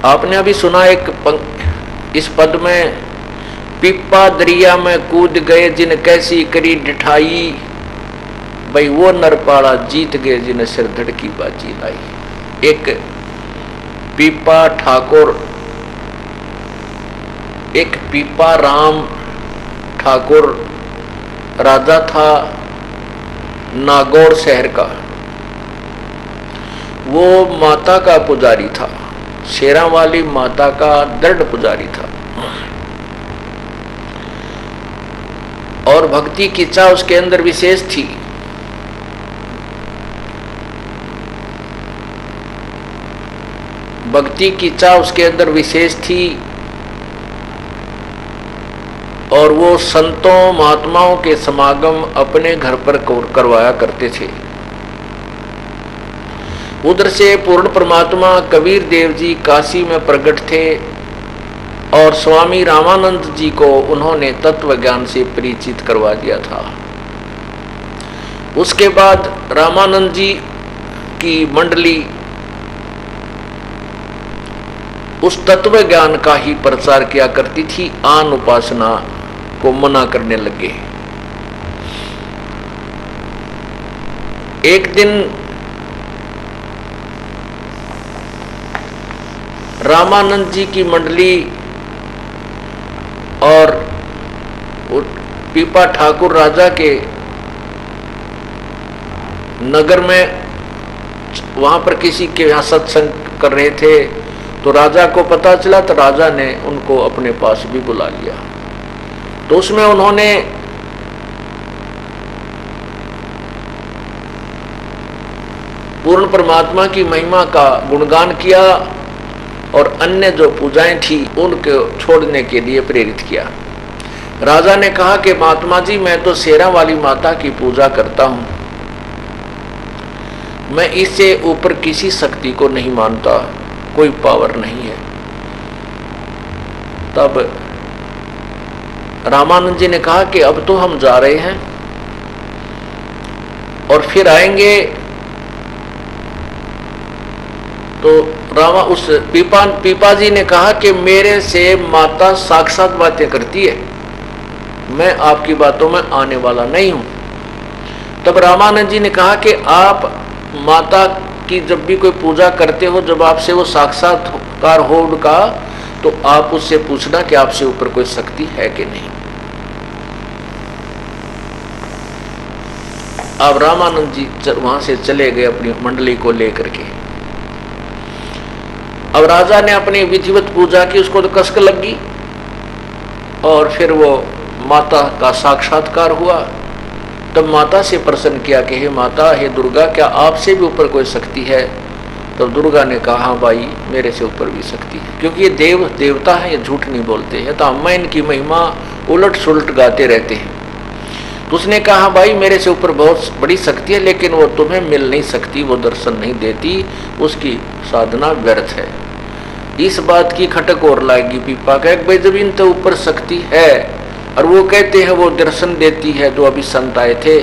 आपने अभी सुना इस पद में, पीपा दरिया में कूद गए जिन कैसी करी डिठाई, भाई वो नरपाड़ा जीत गए जिन सिर धड़की बाजी लाई। एक पीपा ठाकुर, एक पीपा राम ठाकुर राजा था नागौर शहर का। वो माता का पुजारी था, शेरा वाली माता का दृढ़ पुजारी था, और भक्ति की चाह उसके अंदर विशेष थी। भक्ति की चाह उसके अंदर विशेष थी, और वो संतों महात्माओं के समागम अपने घर पर करवाया करते थे। उधर से पूर्ण परमात्मा कबीर देव जी काशी में प्रकट थे, और स्वामी रामानंद जी को उन्होंने तत्व ज्ञान से परिचित करवा दिया था। उसके बाद रामानंद जी की मंडली उस तत्व ज्ञान का ही प्रचार किया करती थी, आन उपासना को मना करने लगे। एक दिन रामानंद जी की मंडली और पीपा ठाकुर राजा के नगर में वहां पर किसी के यहाँ सत्संग कर रहे थे, तो राजा को पता चला, तो राजा ने उनको अपने पास भी बुला लिया। तो उसमें उन्होंने पूर्ण परमात्मा की महिमा का गुणगान किया, और अन्य जो पूजाएं थी उनको छोड़ने के लिए प्रेरित किया। राजा ने कहा कि महात्मा जी, मैं तो शेरा वाली माता की पूजा करता हूं, मैं इससे ऊपर किसी शक्ति को नहीं मानता, कोई पावर नहीं है। तब रामानंद जी ने कहा कि अब तो हम जा रहे हैं और फिर आएंगे। तो उस पीपा जी ने कहा कि मेरे से माता साक्षात बातें करती है, मैं आपकी बातों में आने वाला नहीं हूं। तब रामानंद जी ने कहा कि आप माता की जब भी कोई पूजा करते हो, जब आपसे वो साक्षात्कार हो उनका, तो आप उससे पूछना कि आपसे ऊपर कोई शक्ति है कि नहीं। अब रामानंद जी वहां से चले गए अपनी मंडली को लेकर के। अब राजा ने अपनी विधिवत पूजा की, उसको तो कसक लगी, और फिर वो माता का साक्षात्कार हुआ। तब माता से प्रश्न किया कि हे माता, हे दुर्गा, क्या आपसे भी ऊपर कोई शक्ति है? तो दुर्गा ने कहा, हाँ भाई, मेरे से ऊपर भी शक्ति है, क्योंकि ये देवता है, ये झूठ नहीं बोलते हैं, तो हम इनकी महिमा उलट सुलट गाते रहते हैं। तो उसने कहा, भाई मेरे से ऊपर बहुत बड़ी शक्ति है, लेकिन वो तुम्हें मिल नहीं सकती, वो दर्शन नहीं देती, उसकी साधना व्यर्थ है। इस बात की खटक और लाएगी पीपा का, भाई जब इन तो ऊपर शक्ति है और वो कहते हैं वो दर्शन देती है, जो अभी संत आए थे।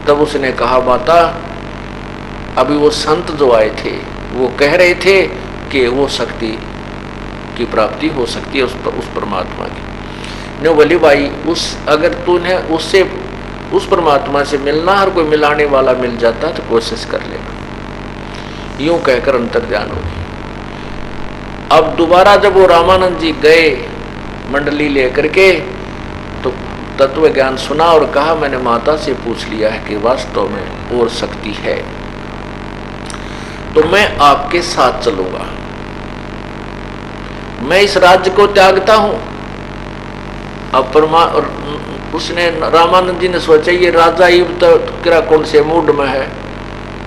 तब उसने कहा, माता, अभी वो संत जो आए थे वो कह रहे थे कि वो शक्ति की प्राप्ति हो सकती है उस परमात्मा की। ने बोली, भाई अगर तूने उससे उस परमात्मा से मिलना, हर कोई मिलाने वाला मिल जाता तो कोशिश कर लेना। यूं कहकर अंतर्ध्यान हो गई। अब दोबारा जब वो रामानंद जी गए मंडली लेकर के, तो तत्व ज्ञान सुना और कहा, मैंने माता से पूछ लिया है कि वास्तव में और शक्ति है, तो मैं आपके साथ चलूंगा। मैं इस राज्य को त्यागता हूं। अब उसने रामानंद जी ने सोचा, ये राजा ही तो किरा कौन से मूड में है,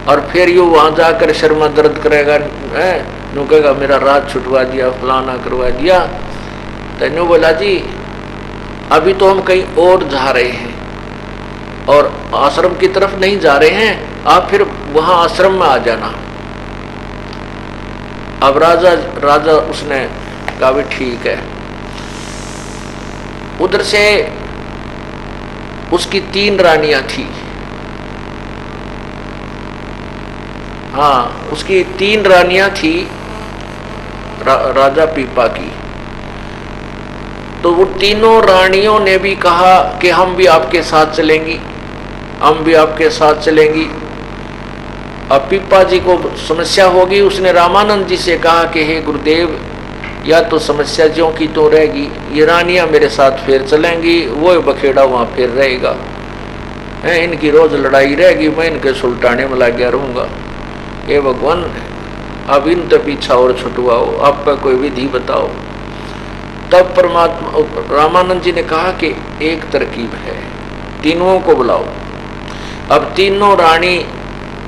और फिर यू वहां जाकर शर्मा दर्द करेगा, नु कहेगा मेरा राज छुटवा दिया, फलाना करवा दिया। तो नु बोला, जी अभी तो हम कहीं और जा रहे हैं और आश्रम की तरफ नहीं जा रहे हैं, आप फिर वहां आश्रम में आ जाना। अब राजा उसने कहा, भी ठीक है। उधर से उसकी 3 रानियां थी। हाँ, उसकी 3 रानियां थी, राजा पीपा की। तो वो तीनों रानियों ने भी कहा कि हम भी आपके साथ चलेंगी, हम भी आपके साथ चलेंगी। अब पीपा जी को समस्या होगी, उसने रामानंद जी से कहा कि हे गुरुदेव, या तो समस्या ज्यों की तो रहेगी, ये रानियां मेरे साथ फिर चलेंगी, वो बखेड़ा वहां फिर रहेगा, इनकी रोज लड़ाई रहेगी, मैं इनके सुलटाने में लग गया रहूंगा। हे भगवान, अब इन तो पीछा और छुटवाओ, आप पर कोई विधि बताओ। तब परमात्मा रामानंद जी ने कहा कि एक तरकीब है, तीनों को बुलाओ। अब तीनों रानी,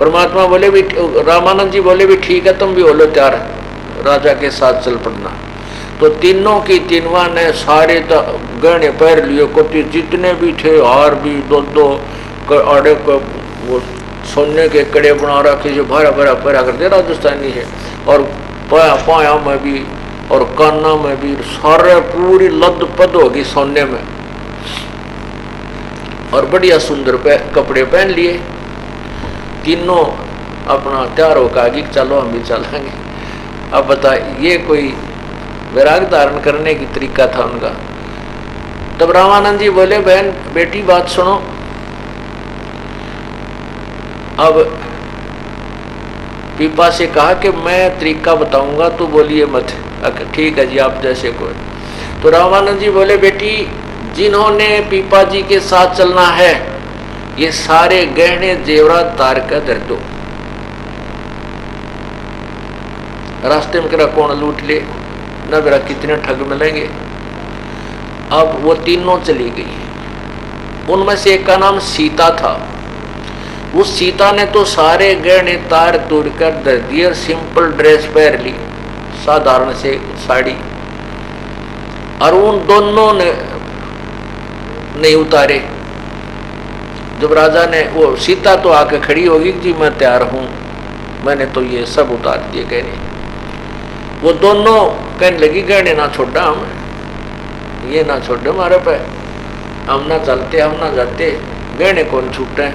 परमात्मा बोले भी, रामानंद जी बोले भी ठीक है, तुम भी हो लो तैयार, राजा के साथ चल पड़ना। तो तीनों की तीनवा ने सारे गहने पहन लिए, कोटी जितने भी थे, हार भी, दो आड़े वो सोने के कड़े बना रखे जो भरा भरा पहरा करते राजस्थानी है, और पाया में भी और काना में भी, सारे पूरी लद पद होगी सोने में, और बढ़िया सुंदर कपड़े पहन लिए। तीनों अपना तैयार होकर आगे चलो हम भी चलेंगे। अब बता, ये कोई वैराग धारण करने की तरीका था उनका। तब रामानंद जी बोले, बहन बेटी बात सुनो। अब पीपा से कहा कि मैं तरीका बताऊंगा, तो बोलिए मत। ठीक है जी, आप जैसे कोई। तो रामानंद जी बोले, बेटी जिन्होंने पीपा जी के साथ चलना है, ये सारे गहने जेवरात तार कर धर दो, रास्ते में करा कौन लूट ले, न मेरा कितने ठग मिलेंगे। अब वो तीनों चली गई। उनमें से एक का नाम सीता था। उस सीता ने तो सारे गहने तार तोड़कर धर दिए और सिंपल ड्रेस पहन ली, साधारण से साड़ी, और उन दोनों ने नहीं उतारे। जब राजा ने, वो सीता तो आके खड़ी होगी जी मैं तैयार हूं, मैंने तो ये सब उतार दिए गहने। वो दोनों कहने लगी, गहने ना छोड़ा हम, ये ना छोड़े हमारे पे, हम ना चलते, हम ना जाते, गहने कौन छूटे।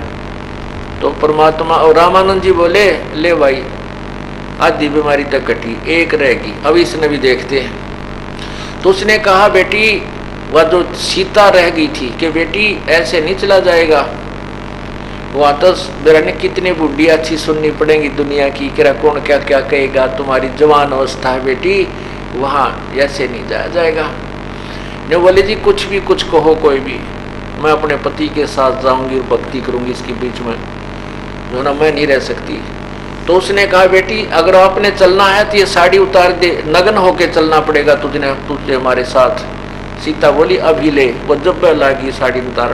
तो परमात्मा और रामानंद जी बोले, ले भाई आधी बीमारी तक कटी, एक रहेगी, अब इसने भी देखते हैं। तो उसने कहा, बेटी वह जो सीता रह गई थी कि बेटी ऐसे नहीं चला जाएगा, वहाँ तो मेरा ने कितनी बुढ़ी अच्छी सुननी पड़ेगी दुनिया की, कि कौन क्या क्या कहेगा, तुम्हारी जवान अवस्था है बेटी, वहाँ ऐसे नहीं जाया जाएगा। ने बोले जी कुछ भी कुछ कहो, कोई भी, मैं अपने पति के साथ जाऊंगी और भक्ति करूंगी, इसके बीच में जो ना मैं नहीं रह सकती। तो उसने कहा, बेटी अगर आपने चलना है तो ये साड़ी उतार दे, नग्न होके चलना पड़ेगा तुझे हमारे साथ। सीता बोली, अभी ले। वो जब लागी साड़ी उतार,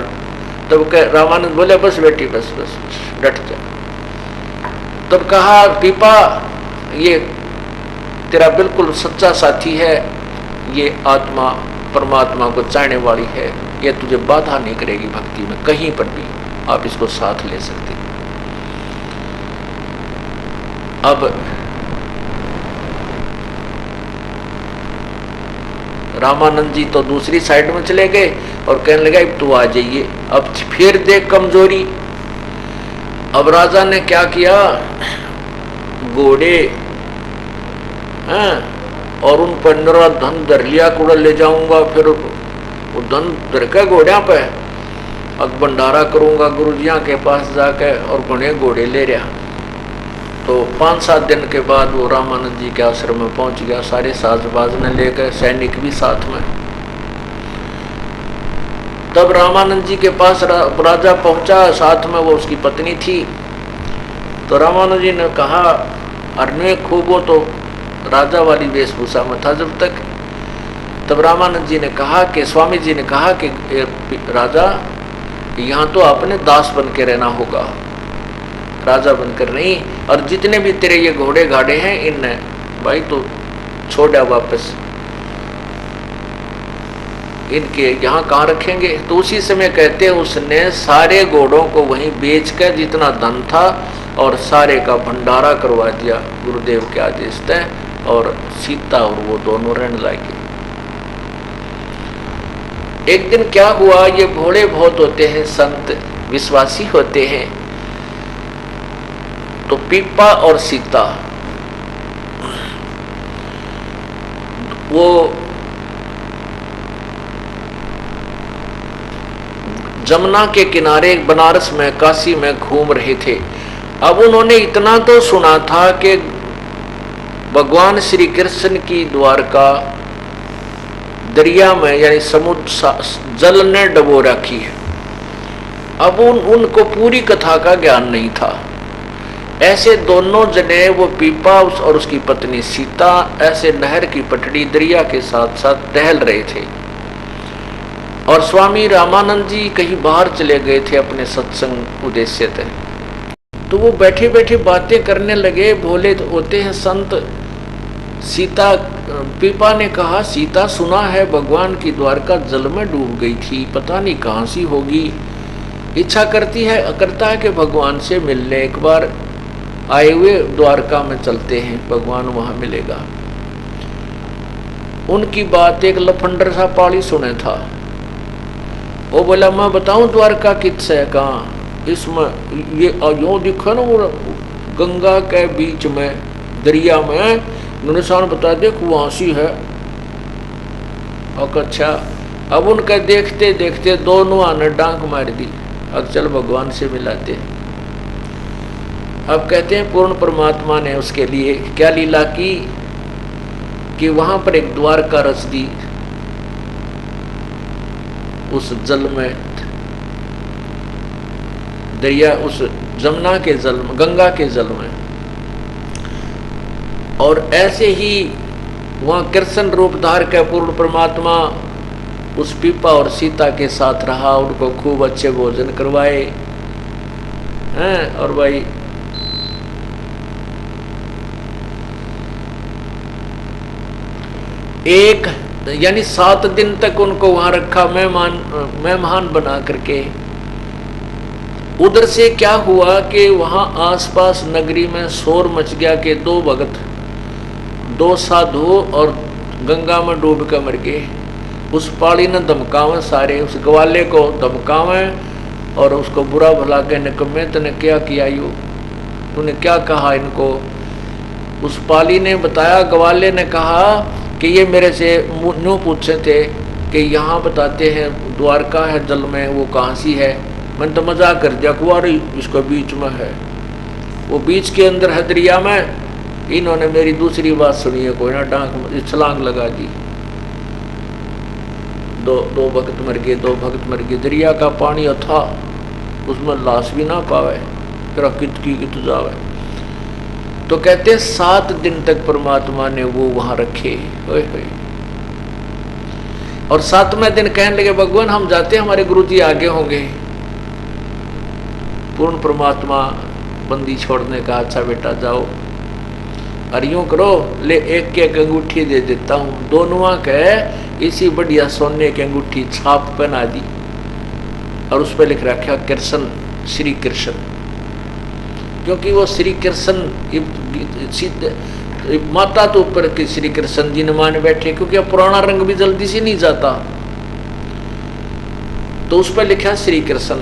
तब रामानंद बोले, बस बेटी बस बस डट जा। तब कहा, पीपा ये तेरा बिल्कुल सच्चा साथी है, ये आत्मा परमात्मा को चाहने वाली है, ये तुझे बाधा नहीं करेगी भक्ति में, कहीं पर भी आप इसको साथ ले सकते। अब रामानंद जी तो दूसरी साइड में चले गए और कहने लगा, अब तू आ जाइए, अब फिर देख कमजोरी। अब राजा ने क्या किया, घोड़े हैं और उन पर नरा धन धर लिया, कूड़ा ले जाऊंगा, फिर वो धन धर के घोड़िया पे अब भंडारा करूंगा गुरुजिया के पास जाके, और घने घोड़े ले रहा। तो 5-7 दिन के बाद वो रामानंद जी के आश्रम में पहुंच गया, सारे साजबाज ने लेकर, सैनिक भी साथ में। तब रामानंद जी के पास राजा पहुंचा, साथ में वो उसकी पत्नी थी। तो रामानंद जी ने कहा, अरे खूब, वो तो राजा वाली वेशभूषा में था जब तक। तब रामानंद जी ने कहा कि, स्वामी जी ने कहा कि राजा यहाँ तो आपने दास बन के रहना होगा, राजा बनकर नहीं, और जितने भी तेरे ये घोड़े गाड़े हैं इनने भाई तो छोड़ा वापस, इनके यहाँ कहाँ रखेंगे। तो उसी समय कहते हैं उसने सारे घोड़ों को वहीं बेचकर जितना धन था और सारे का भंडारा करवा दिया गुरुदेव के आदेश से, और सीता और वो दोनों रहने लगे। एक दिन क्या हुआ, ये घोड़े बहुत होते हैं, संत विश्वासी होते हैं। तो पीपा और सीता वो जमुना के किनारे बनारस में, काशी में घूम रहे थे। अब उन्होंने इतना तो सुना था कि भगवान श्री कृष्ण की द्वारका दरिया में यानी समुद्र जल ने डबो रखी है। अब उनको पूरी कथा का ज्ञान नहीं था। ऐसे दोनों जने, वो पीपा और उसकी पत्नी सीता, ऐसे नहर की पटड़ी दरिया के साथ साथ टहल रहे थे। और स्वामी रामानंद जी कहीं बाहर चले गए थे अपने सत्संग उद्देश्य थे। तो वो बैठे बैठे बातें करने लगे। भोले तो होते हैं संत। सीता, पीपा ने कहा, सीता सुना है भगवान की द्वारका जल में डूब गई थी, पता नहीं कहां सी होगी। इच्छा करता है कि भगवान से मिलने एक बार आए हुए द्वारका में चलते हैं, भगवान वहां मिलेगा। उनकी बात एक लफंडर सा पाली सुने था। वो बोला, मैं बताऊं द्वारका किस है, कहाँ, इसमें ये यो दिखा ना, वो गंगा के बीच में दरिया में निशान बता, देख वहां सी है। और अच्छा, अब उनके देखते देखते दोनों आने डांक मार दी। अब चल भगवान से मिलाते। अब कहते हैं पूर्ण परमात्मा ने उसके लिए क्या लीला की कि वहां पर एक द्वारका रच दी उस जल में, दरिया, उस जमुना के जल में, गंगा के जल में। और ऐसे ही वहां कृष्ण रूप धार के पूर्ण परमात्मा उस पीपा और सीता के साथ रहा, उनको खूब अच्छे भोजन करवाए हैं। और भाई एक यानी 7 दिन तक उनको वहां रखा मेहमान बना करके। उधर से क्या हुआ कि वहां आसपास नगरी में शोर मच गया कि 2 भगत, 2 साधु और गंगा में डूब कर मर गए। उस पाड़ी ने धमकावे, सारे उस ग्वाले को धमकावे और उसको बुरा भला के निकम्मे, तूने क्या किया, यू तूने क्या कहा इनको। उस पाली ने बताया, ग्वाले ने कहा कि ये मेरे से न्यू पूछे थे कि यहाँ बताते हैं द्वारका है जल में, वो कहाँ सी है। मैंने तो मजाक कर दिया, कुआरी इसको बीच में है, वो बीच के अंदर है दरिया में। इन्होंने मेरी दूसरी बात सुनी है, कोई ना डांक छलांग लगा दी। दो भक्त मर गए, 2 भक्त मर गए। दरिया का पानी था, उसमें लाश भी ना पावे, तेरा कित जावे। तो कहते 7 दिन तक परमात्मा ने वो वहां रखे। और 7वें दिन कहने लगे, भगवान हम जाते, हमारे गुरु जी आगे होंगे। पूर्ण परमात्मा बंदी छोड़ने का, अच्छा बेटा जाओ, और यूं करो, ले एक अंगूठी दे देता हूं। दोनों के इसी बढ़िया सोने की अंगूठी छाप पहना दी और उस पर लिख रखा कृष्ण, श्री कृष्ण। क्योंकि वो श्री कृष्ण माता तो ऊपर के श्री कृष्ण जी ने मान बैठे, क्योंकि अब पुराना रंग भी जल्दी से नहीं जाता, तो उस पर लिखा श्री कृष्ण।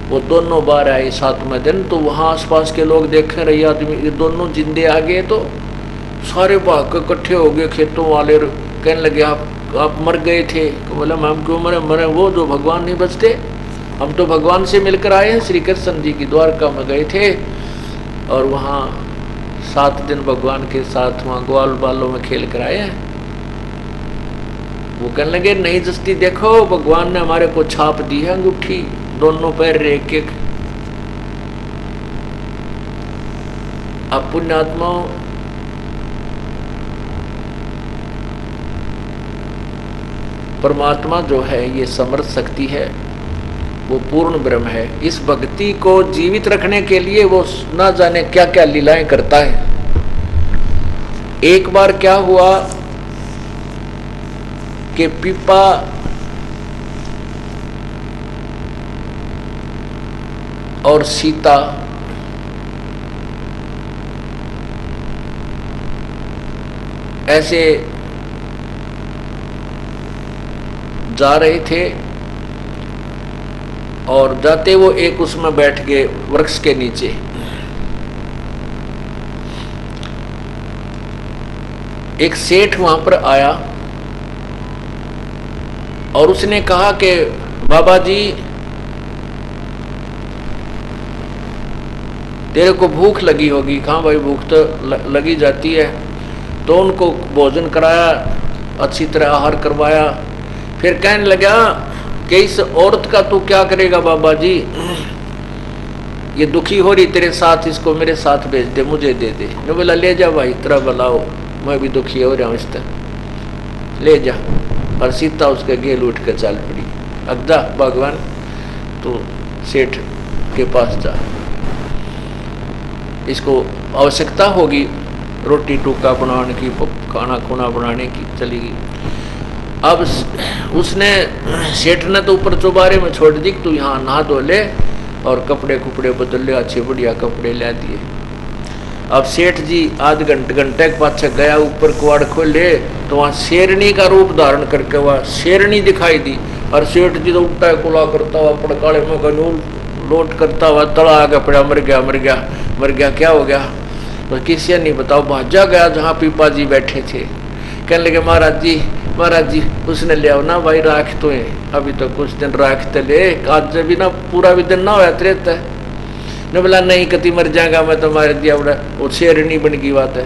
वो दोनों बार आए 7वें दिन, तो वहां आसपास के लोग देखे रहे आदमी, ये दोनों जिंदे आ गए। तो सारे भाग के इकट्ठे हो गए, खेतों वाले कहने लगे, आप मर गए थे। तो बोला, हम क्यों मरे, वो जो भगवान नहीं बचते, हम तो भगवान से मिलकर आए हैं, श्री कृष्ण जी की द्वारका में गए थे और वहाँ 7 दिन भगवान के साथ वहाँ ग्वाल बालों में खेल कर आए हैं। वो कहने लगे, नहीं जस्ती देखो, भगवान ने हमारे को छाप दी है अंगूठी, दोनों पैर एक एक। अब पुण्यात्माओं, परमात्मा जो है ये समर्थ शक्ति है, वो पूर्ण ब्रह्म है। इस भक्ति को जीवित रखने के लिए वो ना जाने क्या क्या लीलाएं करता है। एक बार क्या हुआ कि पीपा और सीता ऐसे जा रहे थे और जाते वो एक उसमें बैठ गए वृक्ष के नीचे। एक सेठ वहां पर आया और उसने कहा कि बाबा जी तेरे को भूख लगी होगी। कहाँ भाई, भूख तो लगी जाती है। तो उनको भोजन कराया, अच्छी तरह आहार करवाया। फिर कहने लगा कि इस औरत का तू क्या करेगा बाबा जी, ये दुखी हो रही तेरे साथ, इसको मेरे साथ भेज दे, मुझे दे दे। ने बोला ले जा भाई, तेरा भलाओ, मैं भी दुखी हो रहा हूँ, इस तरह ले जा। और सीता उसके गेल उठ कर चल पड़ी। अगदा भगवान तो सेठ के पास जा, इसको आवश्यकता होगी रोटी टूका बनाने की, खाना खुना बनाने की, चली गई। अब उसने सेठ ने तो ऊपर चौबारे में छोड़ दी, तू यहाँ नहा धो ले और कपड़े कुपड़े बदल ले, अच्छे बढ़िया कपड़े ला दिए। अब सेठ जी आध घंटे के पाछे गया, ऊपर कुआड़ खोले तो वहाँ शेरनी का रूप धारण करके वह शेरनी दिखाई दी। और सेठ जी तो उल्टा कुला करता हुआ पड़काले में गनूल लोट करता हुआ तला आगे पड़ा, मर गया मर गया मर गया। क्या हो गया तो किसी नहीं बताओ, भाजा गया जहाँ पीपा जी बैठे थे। कहने लगे महाराज जी उसने ले आओ ना भाई, राख तो है अभी तो कुछ दिन राखते ले, आज भी ना पूरा भी दिन ना होया त्रेत है। ने बोला नहीं कति मर जाएगा मैं तो मार दिया, बड़ा वो शेरनी बन की बात है।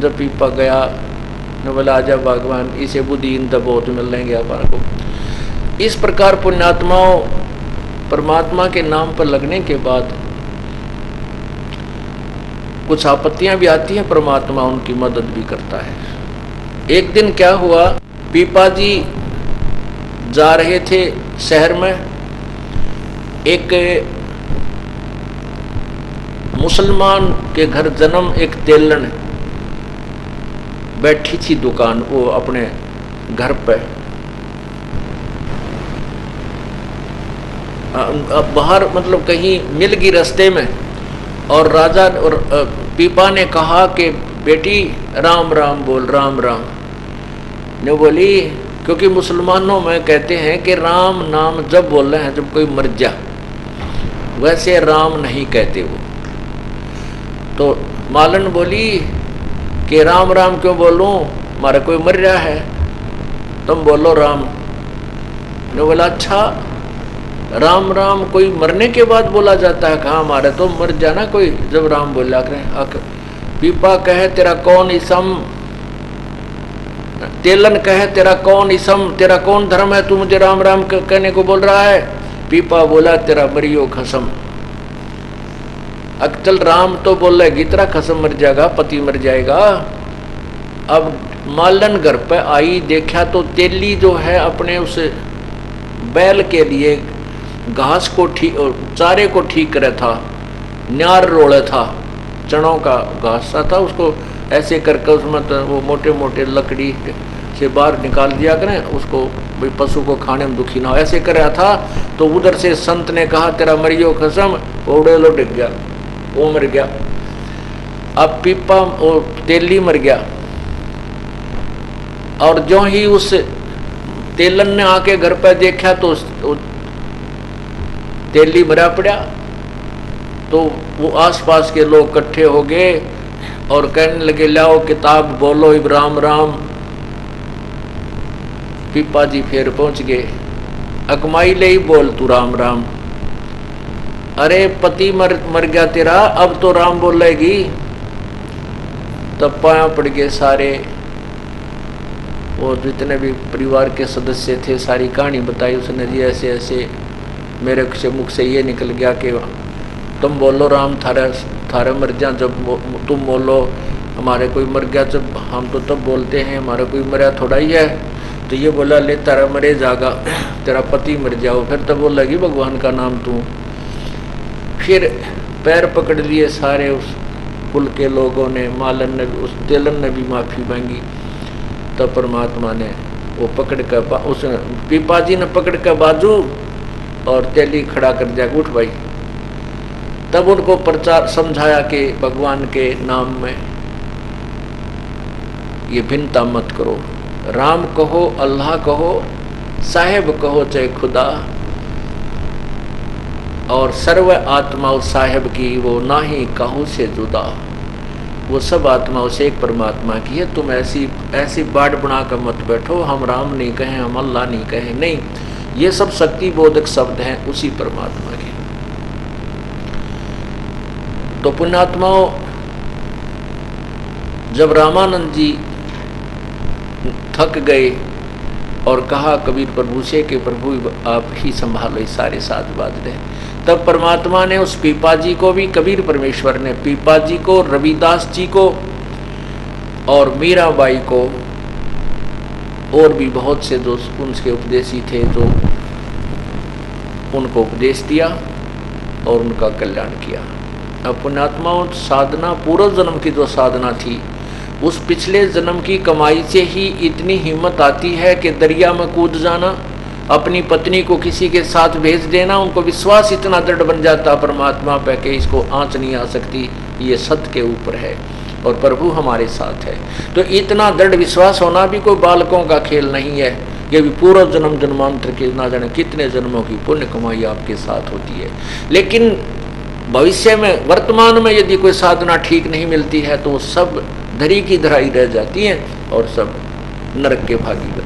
जब पीपा गया ने बोला आजा भगवान, इसे बुद्धिहीन तो बहुत मिल लेंगे अपन को। इस प्रकार पुण्यात्माओं परमात्मा के नाम पर लगने के बाद कुछ आपत्तियां भी आती हैं, परमात्मा उनकी मदद भी करता है। एक दिन क्या हुआ, पीपा जी जा रहे थे शहर में, एक मुसलमान के घर जन्म एक तेलन बैठी थी दुकान, वो अपने घर पे। अब बाहर मतलब कहीं मिल गई रास्ते में, और राजा और पीपा ने कहा कि बेटी राम राम बोल, राम राम। ने बोली क्योंकि मुसलमानों में कहते हैं कि राम नाम जब बोल रहे हैं जब कोई मर जा, वैसे राम नहीं कहते वो। तो मालन बोली कि राम राम क्यों बोलूं, हमारा कोई मर रहा है, तुम बोलो राम। ने बोला अच्छा राम राम कोई मरने के बाद बोला जाता है, कहाँ हमारे तो मर जाना कोई जब राम बोला करें। पीपा कहे तेरा कौन इसम, तेलन कहे तेरा कौन इसम, तेरा कौन धर्म है, तू मुझे राम राम कहने को बोल रहा है। पीपा बोला तेरा मरियो खसम। चल राम तो बोल रहे तेरा खसम मर जाएगा, पति मर जाएगा। अब मालन घर पे आई, देखा तो तेली जो है अपने उस बैल के लिए घास को ठीक और चारे को ठीक करे था, न्यार रोड़े था, चनों का घास सा था, उसको ऐसे करके उसमें तो वो मोटे मोटे लकड़ी से बाहर निकाल दिया करें उसको, भाई पशु को खाने में दुखी ना हो, ऐसे कर रहा था। तो उधर से संत ने कहा तेरा मरियो खसम, उड़े लो डिग गया, वो मर गया। अब पीपा और तेली मर गया, और जो ही उस तेलन ने आके घर पर देखा तो तेली मरा पड़ा। तो वो आसपास के लोग इकट्ठे हो गए और कहने लगे लाओ किताब बोलो इब राम राम। पीपा जी फिर पहुंच गए, अकमाई ले ही बोल तू राम राम। अरे पति मर गया तेरा, अब तो राम बोलेगी। तब पाया पड़ गए सारे, वो जितने भी परिवार के सदस्य थे, सारी कहानी बताई उसने जी, ऐसे ऐसे मेरे से मुख से ये निकल गया कि तुम बोलो राम थारे मर जा, जब तुम बोलो हमारे कोई मर गया, जब हम तो तब बोलते हैं हमारा कोई मरा थोड़ा ही है। तो ये बोला ले तारा मरे जागा, तेरा पति मर जाओ। फिर तब बोलेगी भगवान का नाम तू। फिर पैर पकड़ लिए सारे उस कुल के लोगों ने, मालन ने, उस तेलन ने भी माफ़ी मांगी। तब परमात्मा ने वो पकड़ कर, उस पीपा जी ने पकड़ कर बाजू और तेली खड़ा कर दिया, उठ भाई। तब उनको प्रचार समझाया कि भगवान के नाम में ये भिन्नता मत करो, राम कहो, अल्लाह कहो, साहेब कहो चाहे खुदा, और सर्व आत्मा उस साहेब की वो ना ही काहू से जुदा। वो सब आत्मा उस एक परमात्मा की है। तुम ऐसी ऐसी बाढ़ बना कर मत बैठो, हम राम नहीं कहें, हम अल्लाह नहीं कहें, नहीं, ये सब शक्ति बोधक शब्द हैं उसी परमात्मा के। तो पुण्यात्माओं, जब रामानंद जी थक गए और कहा कबीर प्रभु से कि प्रभु आप ही संभालो, ये सारे साथ बात रहे, तब परमात्मा ने उस पीपा जी को भी, कबीर परमेश्वर ने पीपा जी को, रविदास जी को और मीराबाई को और भी बहुत से जो उनके उपदेशी थे तो उनको उपदेश दिया और उनका कल्याण किया। अब पुण्यात्माओं, साधना पूर्व जन्म की जो साधना थी उस पिछले जन्म की कमाई से ही इतनी हिम्मत आती है कि दरिया में कूद जाना, अपनी पत्नी को किसी के साथ भेज देना, उनको विश्वास इतना दृढ़ बन जाता परमात्मा पे कि इसको आंच नहीं आ सकती, ये सत्य के ऊपर है और प्रभु हमारे साथ है। तो इतना दृढ़ विश्वास होना भी कोई बालकों का खेल नहीं है। ये भी पूर्व जन्म जन्मांतर के ना जाने कितने जन्मों की पुण्य कमाई आपके साथ होती है। लेकिन भविष्य में, वर्तमान में यदि कोई साधना ठीक नहीं मिलती है तो वो सब धरी की धराई रह जाती है और सब नरक के भागी बन